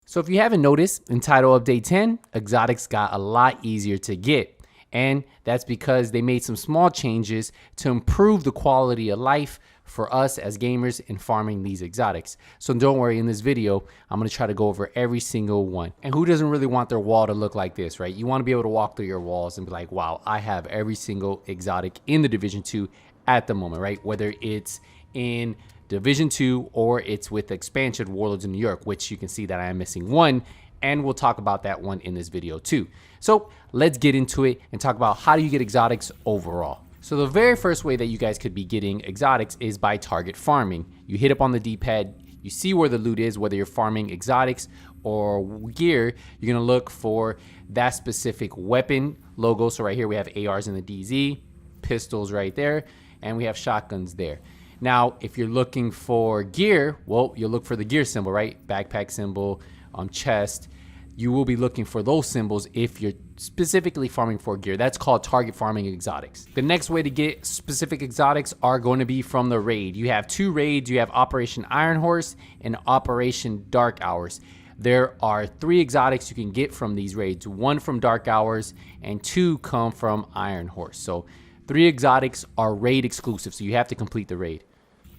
So if you haven't noticed, in title update 10, exotics got a lot easier to get. And that's because they made some small changes to improve the quality of life for us as gamers in farming these exotics. So don't worry, in this video, I'm gonna try to go over every single one. And who doesn't really want their wall to look like this, right? You wanna be able to walk through your walls and be like, wow, I have every single exotic in the Division 2 at the moment, right? Whether it's in Division 2 or it's with the expansion Warlords of New York, which you can see that I am missing one, and we'll talk about that one in this video too. So let's get into it and talk about how do you get exotics overall. So the very first way that you guys could be getting exotics is by target farming. You hit up on the D-pad, you see where the loot is, whether you're farming exotics or gear, you're gonna look for that specific weapon logo. So right here we have ARs in the DZ, pistols right there, and we have shotguns there. Now, if you're looking for gear, well, you'll look for the gear symbol, right? Backpack symbol, chest. You will be looking for those symbols if you're specifically farming for gear. That's called target farming exotics. The next way to get specific exotics are going to be from the raid. You have two raids. You have Operation Iron Horse and Operation Dark Hours. There are 3 exotics you can get from these raids. 1 from Dark Hours and 2 come from Iron Horse. So 3 exotics are raid exclusive, so you have to complete the raid.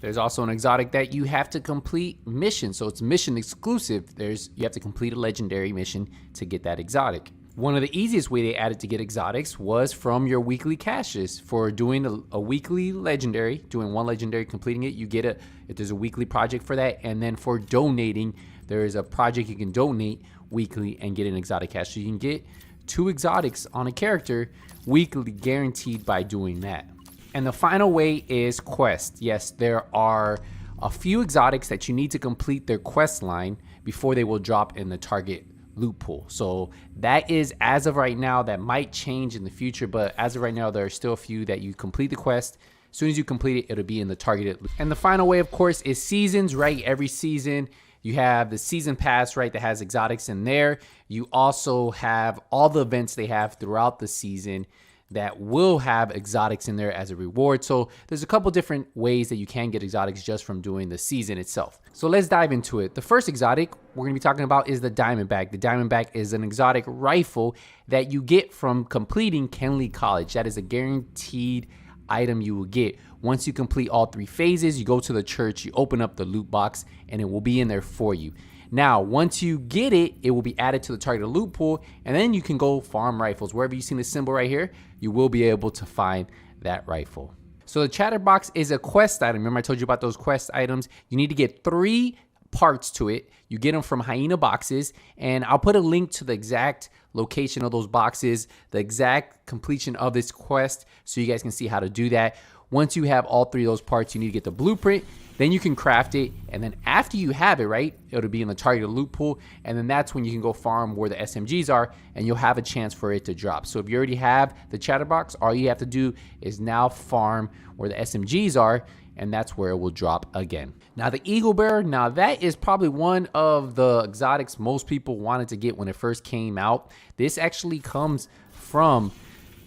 There's also an exotic that you have to complete mission, so it's mission exclusive. You have to complete a legendary mission to get that exotic. One of the easiest way they added to get exotics was from your weekly caches. For doing a weekly legendary, doing 1 legendary, completing it, you get if there's a weekly project for that. And then for donating, there is a project you can donate weekly and get an exotic cache. So you can get 2 exotics on a character weekly, guaranteed by doing that. And the final way is quest. Yes, there are a few exotics that you need to complete their quest line before they will drop in the target loot pool. So that is, as of right now, that might change in the future, but as of right now, there are still a few that you complete the quest. As soon as you complete it, it'll be in the targeted loot. And the final way, of course, is seasons, right? Every season, you have the season pass, right, that has exotics in there. You also have all the events they have throughout the season that will have exotics in there as a reward. So there's a couple different ways that you can get exotics just from doing the season itself. So let's dive into it. The first exotic we're gonna be talking about is the Diamondback. The Diamondback is an exotic rifle that you get from completing Kenley College. That is a guaranteed item you will get. Once you complete all 3 phases, you go to the church, you open up the loot box, and it will be in there for you. Now, once you get it, it will be added to the targeted loot pool, and then you can go farm rifles. Wherever you see the symbol right here, you will be able to find that rifle. So the chatterbox is a quest item. Remember I told you about those quest items? You need to get 3 parts to it. You get them from hyena boxes, and I'll put a link to the exact location of those boxes, the exact completion of this quest, so you guys can see how to do that. Once you have all 3 of those parts, you need to get the blueprint, then you can craft it, and then after you have it, right, it'll be in the targeted loot pool, and then that's when you can go farm where the SMGs are, and you'll have a chance for it to drop. So if you already have the chatterbox, all you have to do is now farm where the SMGs are, and that's where it will drop again. Now the Eagle Bearer, now that is probably one of the exotics most people wanted to get when it first came out. This actually comes from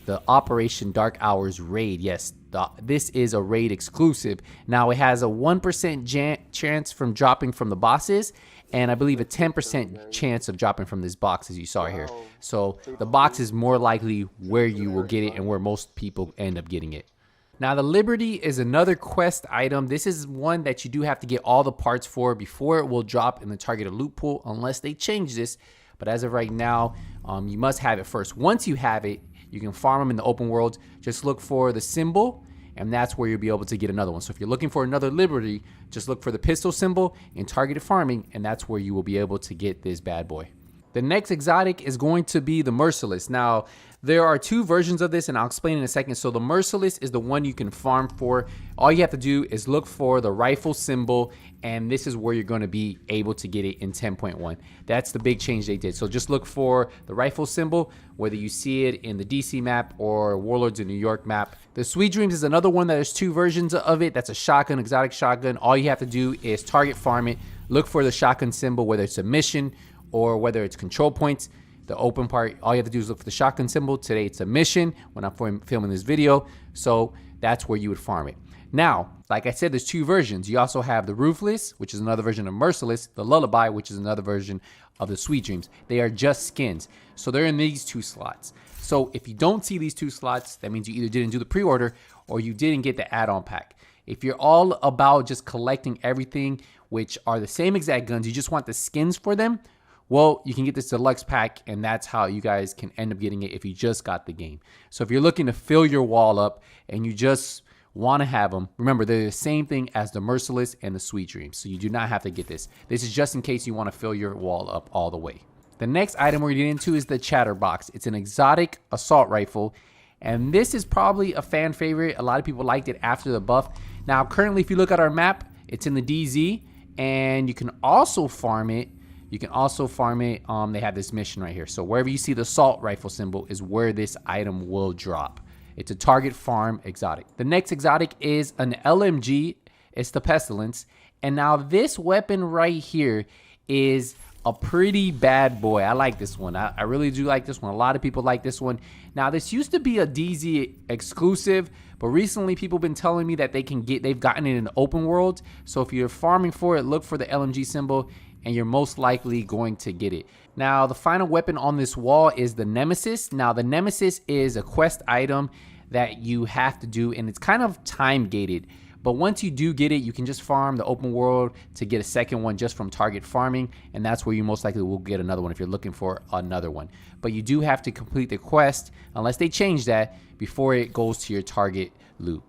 the Operation Dark Hours raid. Yes, this is a raid exclusive. Now it has a 1% chance from dropping from the bosses, and I believe a 10% chance of dropping from this box, as you saw here. So the box is more likely where you will get it and where most people end up getting it. Now the Liberty is another quest item. This is one that you do have to get all the parts for before it will drop in the targeted loot pool, unless they change this. But as of right now, you must have it first. Once you have it, you can farm them in the open world. Just look for the symbol, and that's where you'll be able to get another one. So if you're looking for another Liberty, just look for the pistol symbol in targeted farming, and that's where you will be able to get this bad boy. The next exotic is going to be the Merciless. Now, there are 2 versions of this, and I'll explain in a second. So the Merciless is the one you can farm for. All you have to do is look for the rifle symbol, and this is where you're going to be able to get it in 10.1. That's the big change they did. So just look for the rifle symbol, whether you see it in the DC map or Warlords of New York map. The Sweet Dreams is another one that there's 2 versions of it. That's a shotgun, exotic shotgun. All you have to do is target farm it, look for the shotgun symbol, whether it's a mission or whether it's control points. The open part, all you have to do is look for the shotgun symbol. Today it's a mission when I'm filming this video, so that's where you would farm it. Now, like I said, there's 2 versions. You also have the Ruthless, which is another version of Merciless, the Lullaby, which is another version of the Sweet Dreams. They are just skins. So they're in these 2 slots. So if you don't see these 2 slots, that means you either didn't do the pre-order or you didn't get the add-on pack. If you're all about just collecting everything, which are the same exact guns, you just want the skins for them, well, you can get this deluxe pack, and that's how you guys can end up getting it if you just got the game. So if you're looking to fill your wall up and you just want to have them, remember, they're the same thing as the Merciless and the Sweet Dreams. So you do not have to get this. This is just in case you want to fill your wall up all the way. The next item we're getting into is the Chatterbox. It's an exotic assault rifle, and this is probably a fan favorite. A lot of people liked it after the buff. Now, currently, if you look at our map, it's in the DZ, and you can also farm it. They have this mission right here. So wherever you see the assault rifle symbol is where this item will drop. It's a target farm exotic. The next exotic is an LMG. It's the Pestilence. And now this weapon right here is a pretty bad boy. I like this one. I really do like this one. A lot of people like this one. Now, this used to be a DZ exclusive, but recently people have been telling me that they've gotten it in the open world. So if you're farming for it, look for the LMG symbol, and you're most likely going to get it. Now, the final weapon on this wall is the Nemesis. Now, the Nemesis is a quest item that you have to do, and it's kind of time gated. But once you do get it, you can just farm the open world to get a second one just from target farming, and that's where you most likely will get another one if you're looking for another one. But you do have to complete the quest, unless they change that, before it goes to your target loot.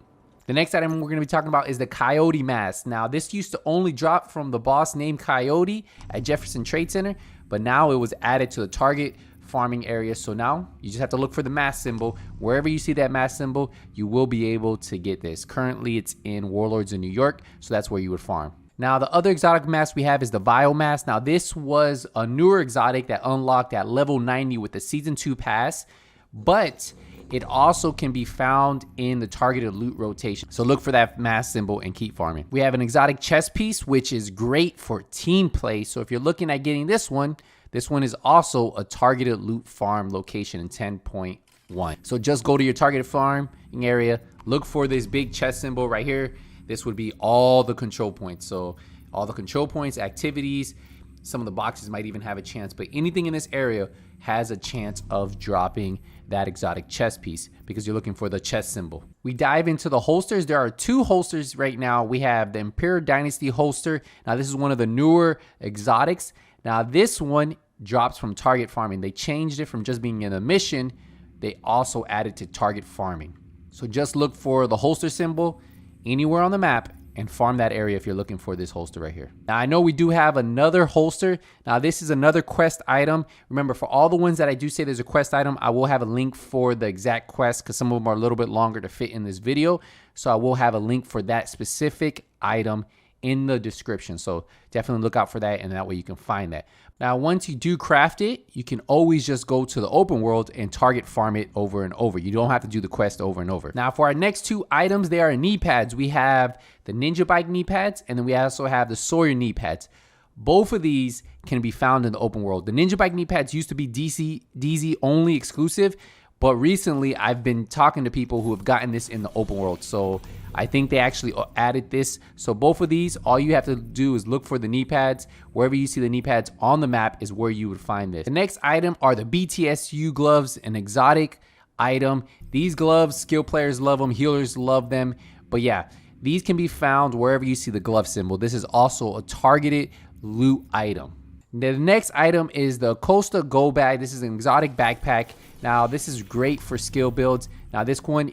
The next item we're going to be talking about is the Coyote Mask. Now, this used to only drop from the boss named Coyote at Jefferson Trade Center, but now it was added to the target farming area. So now you just have to look for the mask symbol. Wherever you see that mask symbol, you will be able to get this. Currently, it's in Warlords in New York, so that's where you would farm. Now, the other exotic mask we have is the Vile Mask. Now, this was a newer exotic that unlocked at level 90 with the Season 2 pass, but it also can be found in the targeted loot rotation. So look for that mask symbol and keep farming. We have an exotic chest piece, which is great for team play. So if you're looking at getting this one is also a targeted loot farm location in 10.1. So just go to your targeted farming area, look for this big chest symbol right here. This would be all the control points. So all the control points, activities, some of the boxes might even have a chance, but anything in this area has a chance of dropping that exotic chest piece because you're looking for the chest symbol. We dive into the holsters. There are 2 holsters right now. We have the Imperial Dynasty holster. Now, this is one of the newer exotics. Now, this one drops from target farming. They changed it from just being in a mission. They also added to target farming. So just look for the holster symbol anywhere on the map and farm that area if you're looking for this holster right here. Now, I know we do have another holster. Now, this is another quest item. Remember, for all the ones that I do say there's a quest item, I will have a link for the exact quest because some of them are a little bit longer to fit in this video. So I will have a link for that specific item in the description. So definitely look out for that, and that way you can find that. Now, once you do craft it, you can always just go to the open world and target farm it over and over. You don't have to do the quest over and over. Now, for our next 2 items, they are knee pads. We have the Ninja Bike knee pads, and then we also have the Sawyer knee pads. Both of these can be found in the open world. The Ninja Bike knee pads used to be DZ only exclusive, but recently I've been talking to people who have gotten this in the open world. So I think they actually added this. So both of these, all you have to do is look for the knee pads. Wherever you see the knee pads on the map is where you would find this. The next item are the BTSU gloves, an exotic item. These gloves, skill players love them, healers love them. But yeah, these can be found wherever you see the glove symbol. This is also a targeted loot item. The next item is the Costa Go Bag. This is an exotic backpack. Now, this is great for skill builds. Now, this one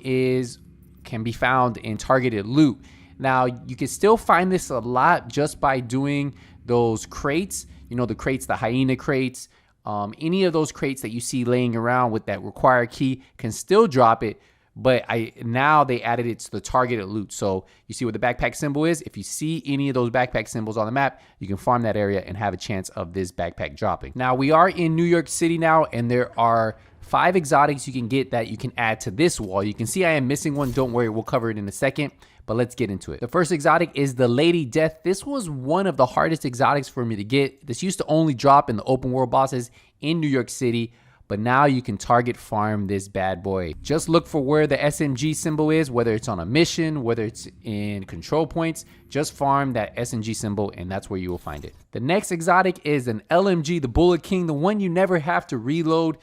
can be found in targeted loot. Now, you can still find this a lot just by doing those crates. You know, the crates, the hyena crates. Any of those crates that you see laying around with that required key can still drop it. But now they added it to the targeted loot. So you see what the backpack symbol is. If you see any of those backpack symbols on the map, you can farm that area and have a chance of this backpack dropping. Now, we are in New York City now, and there are 5 exotics you can get that you can add to this wall. You can see I am missing one. Don't worry, we'll cover it in a second, but let's get into it. The first exotic is the Lady Death. This was one of the hardest exotics for me to get. This used to only drop in the open world bosses in New York City, but now you can target farm this bad boy. Just look for where the SMG symbol is, whether it's on a mission, whether it's in control points. Just farm that SMG symbol, and that's where you will find it. The next exotic is an LMG, the Bullet King, the one you never have to reload.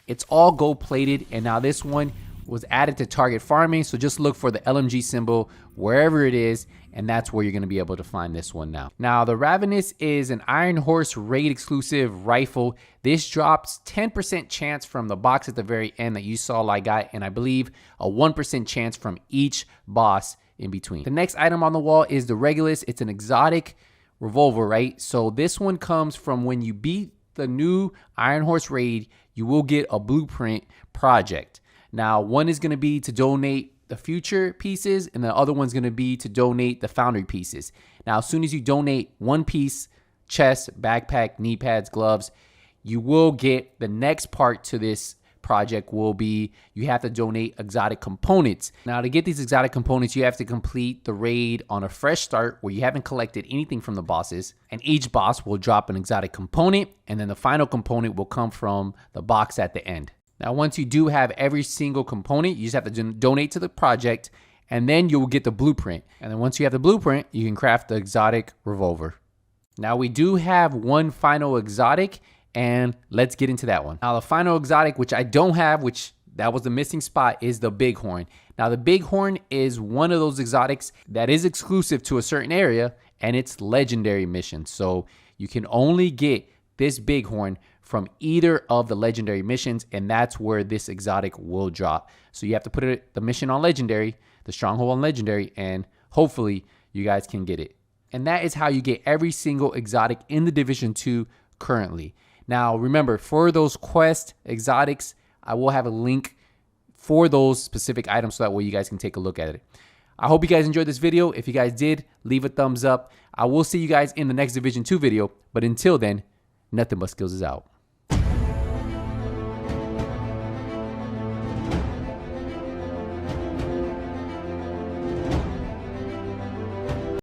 It's all gold plated, and now this one was added to target farming, so just look for the LMG symbol wherever it is, and that's where you're going to be able to find this one now. Now, the Ravenous is an Iron Horse raid exclusive rifle. This drops 10% chance from the box at the very end that you saw like I, and I believe a 1% chance from each boss in between. The next item on the wall is the Regulus. It's an exotic revolver, right? So this one comes from when you beat the new Iron Horse raid, you will get a blueprint project. Now, one is going to be to donate the future pieces, and the other one's going to be to donate the foundry pieces. Now, as soon as you donate one piece, chest, backpack, knee pads, gloves, you will get the next part to this project will be you have to donate exotic components. Now, to get these exotic components, you have to complete the raid on a fresh start where you haven't collected anything from the bosses, and each boss will drop an exotic component, and then the final component will come from the box at the end. Now, once you do have every single component, you just have to donate to the project, and then you will get the blueprint. And then once you have the blueprint, you can craft the exotic revolver. Now, we do have one final exotic, and let's get into that one. Now, the final exotic, which I don't have, which that was the missing spot, is the Bighorn. Now, the Bighorn is one of those exotics that is exclusive to a certain area, and it's legendary mission. So you can only get this Bighorn from either of the legendary missions, and that's where this exotic will drop. So you have to put the mission on legendary, the stronghold on legendary, and hopefully you guys can get it. And that is how you get every single exotic in the Division 2 currently. Now, remember, for those quest exotics, I will have a link for those specific items so that way you guys can take a look at it. I hope you guys enjoyed this video. If you guys did, leave a thumbs up. I will see you guys in the next Division 2 video, but until then, Nothing But Skills is out.